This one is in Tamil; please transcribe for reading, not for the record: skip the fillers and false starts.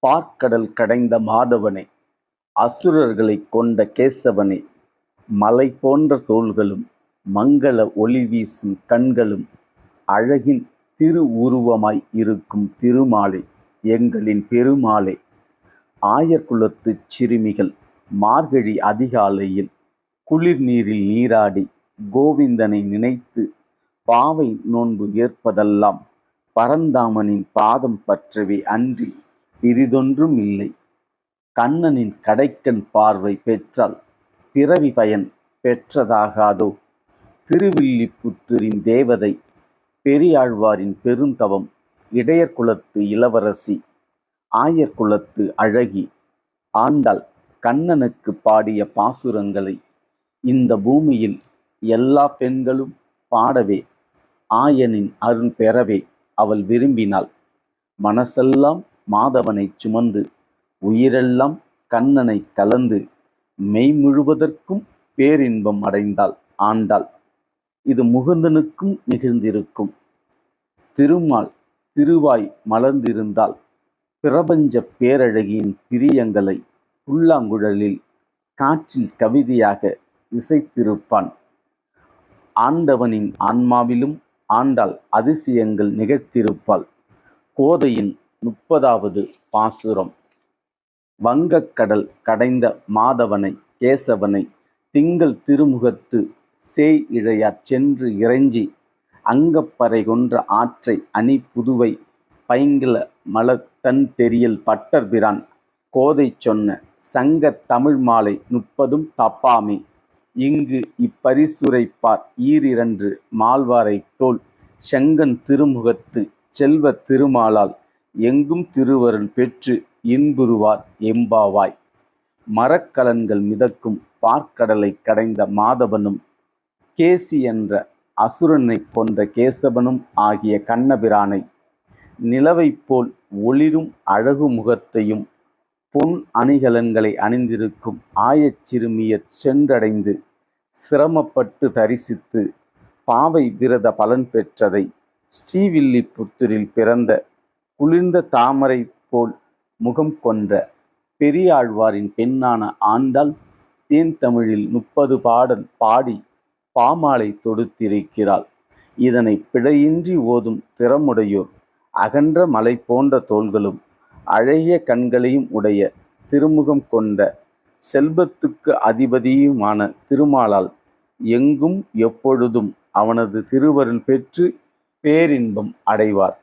பார்க்கடல் கடைந்த மாதவனே, அசுரர்களைக் கொண்ட கேசவனே, மலை போன்ற தோள்களும் மங்கள ஒளி வீசும் கண்களும் அழகின் திருவுருவமாய் இருக்கும் திருமாலே, எங்களின் பெருமாளே. ஆயர்குலத்துச் சிறுமிகள் மார்கழி அதிகாலையில் குளிர் நீரில் நீராடி கோவிந்தனை நினைத்து பாவை நோன்பு ஏற்பதெல்லாம் பரந்தாமனின் பாதம் பற்றவே அன்றி பிறிதொன்றும் இல்லை. கண்ணனின் கடைக்கண் பார்வை பெற்றால் பிறவி பயன் பெற்றதாகாதோ? திருவில்லிபுத்தூரின் தேவதை, பெரியாழ்வாரின் பெருந்தவம், இடையர் குலத்து இளவரசி, ஆயர் குலத்து அழகி ஆண்டாள் கண்ணனுக்கு பாடிய பாசுரங்களை இந்த பூமியில் எல்லா பெண்களும் பாடவே, ஆயனின் அருள் பெறவே அவள் விரும்பினாள். மனசெல்லாம் மாதவனை சுமந்து, உயிரெல்லாம் கண்ணனை கலந்து மெய் முழுவதற்கும் பேரின்பம் அடைந்தாள் ஆண்டாள். இது முகுந்தனுக்கும் நிகழ்ந்திருக்கும். திருமால் திருவாய் மலர்ந்திருந்தால் பிரபஞ்ச பேரழகியின் பிரியங்களை புல்லாங்குழலில் காற்றில் கவிதையாக இசைத்திருப்பான். ஆண்டவனின் ஆன்மாவிலும் ஆண்டாள் அதிசயங்கள் நிகழ்த்திருப்பாள். கோதையின் 30வது பாசுரம். வங்கக்கடல் கடைந்த மாதவனை கேசவனை திங்கள் திருமுகத்து சேய் இழையாற் சென்று இறைஞ்சி அங்கப்பறை கொன்ற ஆற்றை அணி புதுவை பைங்கல மலர்தன் தெரியல் பட்டர்பிரான் கோதை சொன்ன சங்கத் தமிழ் மாலை 30ம் தப்பாமே. இங்கு இப்பரிசுரைப்பார் ஈரிரண்டு மால்வாரை தோள் செங்கண் திருமுகத்து செல்வத் திருமாலால் எங்கும் திருவருள் பெற்று இன்புறுவார் எம்பாவாய். மரக்கலன்கள் மிதக்கும் பார்க்கடலை கடைந்த மாதவனும் கேசி என்ற அசுரனை கொன்ற கேசவனும் ஆகிய கண்ணபிரானை, நிலவைப் போல் ஒளிரும் அழகு முகத்தையும் பொன் அணிகலன்களை அணிந்திருக்கும் ஆயச் சிறுமியர் சென்றடைந்து சிரமப்பட்டு தரிசித்து பாவை விரத பலன் பெற்றதை, ஸ்ரீவில்லிபுத்தூரில் பிறந்த குளிர்ந்த தாமரை போல் முகம் கொன்ற பெரியாழ்வாரின் பெண்ணான ஆண்டாள் தேன் தமிழில் 30 பாடல் பாடி பாமாலை தொடுத்திருக்கிறாள். இதனை பிழையின்றி ஓதும் திறமுடையோர் அகன்ற மலை போன்ற தோள்களும் அழகிய கண்களையும் உடைய திருமுகம் கொண்ட செல்வத்துக்கு அதிபதியுமான திருமாலால் எங்கும் எப்பொழுதும் அவனது திருவருள் பெற்று பேரின்பம் அடைவார்.